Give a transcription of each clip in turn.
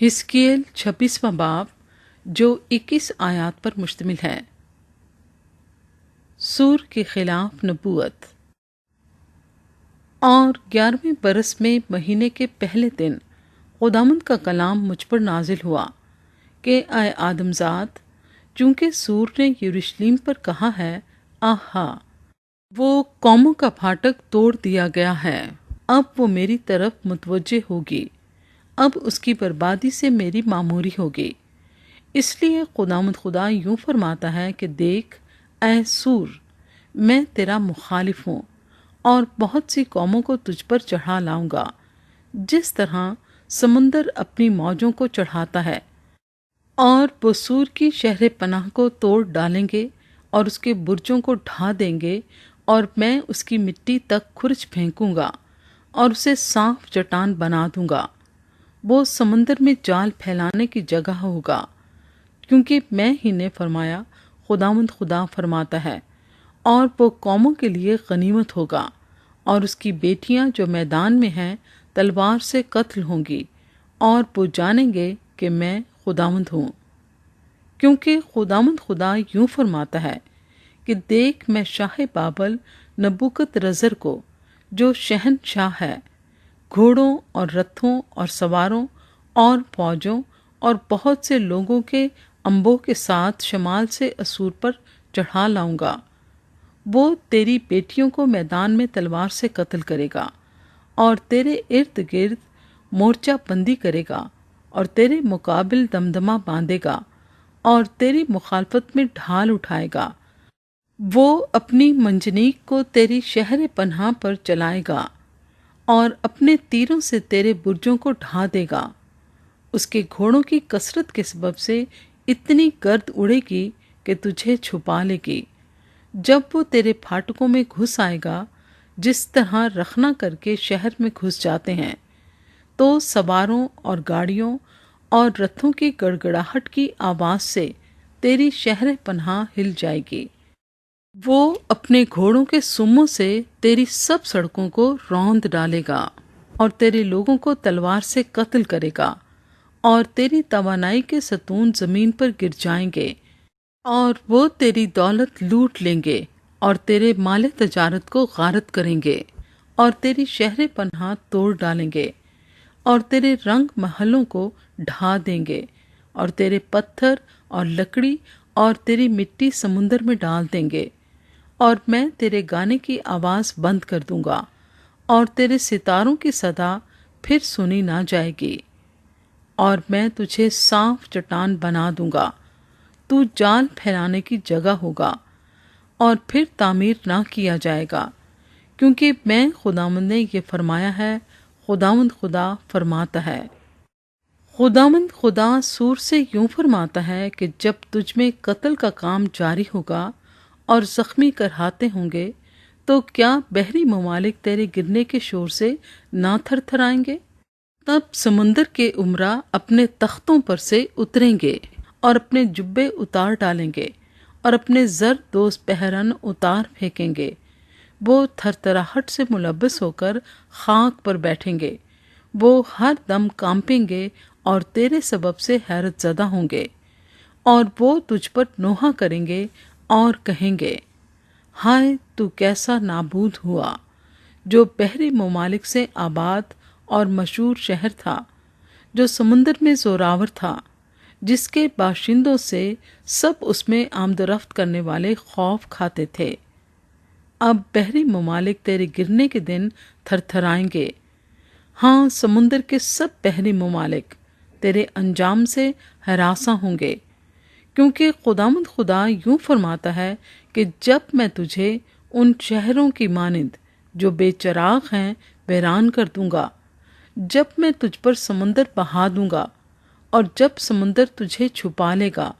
हिस्कियल 26वां बाब जो 21 आयात पर मुश्तमिल है। सूर के खिलाफ नबूवत। और 11वें बरस में महीने के पहले दिन खुदावंद का कलाम मुझ पर नाजिल हुआ कि आए आदमजात, चूंकि सूर ने यरूशलेम पर कहा है, आहा, वो कौमों का फाटक तोड़ दिया गया है, अब वो मेरी तरफ मुतवज्जे होगी, अब उसकी बर्बादी से मेरी मामूरी होगी। इसलिए खुदावंद खुदा यूं फरमाता है कि देख ऐ सूर, मैं तेरा मुखालिफ हूँ और बहुत सी कौमों को तुझ पर चढ़ा लाऊंगा, जिस तरह समुंदर अपनी मौजों को चढ़ाता है। और वो सूर की शहर पनाह को तोड़ डालेंगे और उसके बुर्जों को ढा देंगे, और मैं उसकी मिट्टी तक खुरच फेंकूंगा और उसे साफ चट्टान बना दूंगा। वो समंदर में जाल फैलाने की जगह होगा, क्योंकि मैं ही ने फरमाया, खुदावंद खुदा फरमाता है। और वो कौमों के लिए गनीमत होगा, और उसकी बेटियां जो मैदान में हैं तलवार से कत्ल होंगी, और वो जानेंगे कि मैं खुदावंद हूँ। क्योंकि खुदावंद खुदा यूं फरमाता है कि देख, मैं शाह बाबल नबूकदरज़र को, जो शहनशाह है, घोड़ों और रथों और सवारों और फौजों और बहुत से लोगों के अंबों के साथ शमाल से असूर पर चढ़ा लाऊंगा। वो तेरी बेटियों को मैदान में तलवार से कत्ल करेगा और तेरे इर्द गिर्द मोर्चा बंदी करेगा और तेरे मुकाबिल दमदमा बांधेगा और तेरी मुखालफत में ढाल उठाएगा। वो अपनी मंजनीक को तेरी शहर पनाह पर चलाएगा और अपने तीरों से तेरे बुर्जों को ढा देगा। उसके घोड़ों की कसरत के सबब से इतनी गर्द उड़ेगी कि तुझे छुपा लेगी। जब वो तेरे फाटकों में घुस आएगा, जिस तरह रखना करके शहर में घुस जाते हैं, तो सवारों और गाड़ियों और रथों की गड़गड़ाहट की आवाज से तेरी शहर पनाह हिल जाएगी। वो अपने घोड़ों के सुमों से तेरी सब सड़कों को रौंद डालेगा और तेरे लोगों को तलवार से कत्ल करेगा, और तेरी तवानाई के सतून जमीन पर गिर जाएंगे, और वो तेरी दौलत लूट लेंगे और तेरे माले तजारत को गारत करेंगे, और तेरी शहर पनाह तोड़ डालेंगे, और तेरे रंग महलों को ढा देंगे, और तेरे पत्थर और लकड़ी और तेरी मिट्टी समुंदर में डाल देंगे। और मैं तेरे गाने की आवाज़ बंद कर दूंगा, और तेरे सितारों की सदा फिर सुनी ना जाएगी। और मैं तुझे साफ चट्टान बना दूंगा, तू जाल फैलाने की जगह होगा और फिर तामीर ना किया जाएगा, क्योंकि मैं खुदावंद ने ये फरमाया है, खुदावंद खुदा फरमाता है। खुदावंद खुदा सूर से यूं फरमाता है कि जब तुझ में कत्ल का काम जारी होगा और जख्मी करहाते होंगे, तो क्या बहरी ममालिक तेरे गिरने के शोर से ना थरथराएंगे? तब समुंदर के उमरा अपने तख्तों पर से उतरेंगे और अपने जुब्बे उतार डालेंगे और अपने जर दोस्त पहरन उतार फेंकेंगे। वो थरथराहट से मुलब्बस होकर खाक पर बैठेंगे। वो हर दम कांपेंगे और तेरे सबब से हैरत ज़दा होंगे, और वो तुझ पर नोहा करेंगे और कहेंगे, हाय, तू कैसा नाबूद हुआ, जो बहरी ममालिक से आबाद और मशहूर शहर था, जो समुंदर में जोरावर था, जिसके बाशिंदों से सब उसमें आमदरफ्त करने वाले खौफ खाते थे। अब बहरी ममालिक तेरे गिरने के दिन थरथराएंगे। हाँ, समुंदर के सब बहरी ममालिक तेरे अंजाम से हरासा होंगे, क्योंकि खुदावंद खुदा यूं फरमाता है कि जब मैं तुझे उन शहरों की मानिंद जो बेचराग हैं वीरान कर दूंगा, जब मैं तुझ पर समुंदर बहा दूंगा और जब समुंदर तुझे छुपा लेगा,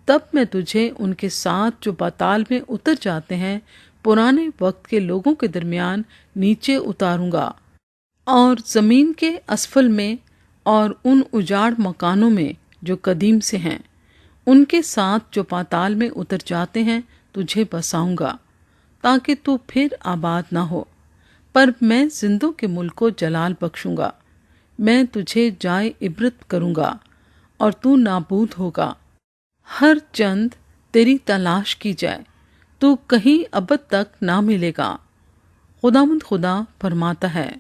तब मैं तुझे उनके साथ जो पाताल में उतर जाते हैं पुराने वक्त के लोगों के दरमियान नीचे उतारूंगा, और ज़मीन के असफल में और उन उजाड़ मकानों में जो कदीम से हैं, उनके साथ जो पाताल में उतर जाते हैं तुझे बसाऊंगा, ताकि तू फिर आबाद ना हो। पर मैं जिंदों के मुल्क को जलाल बख्शूंगा, میں تجھے جائے عبرت کروں گا اور تو نابود ہوگا۔ ہر چند تیری تلاش کی جائے تو کہیں ابد تک نہ ملے گا۔ خداوند خدا فرماتا ہے۔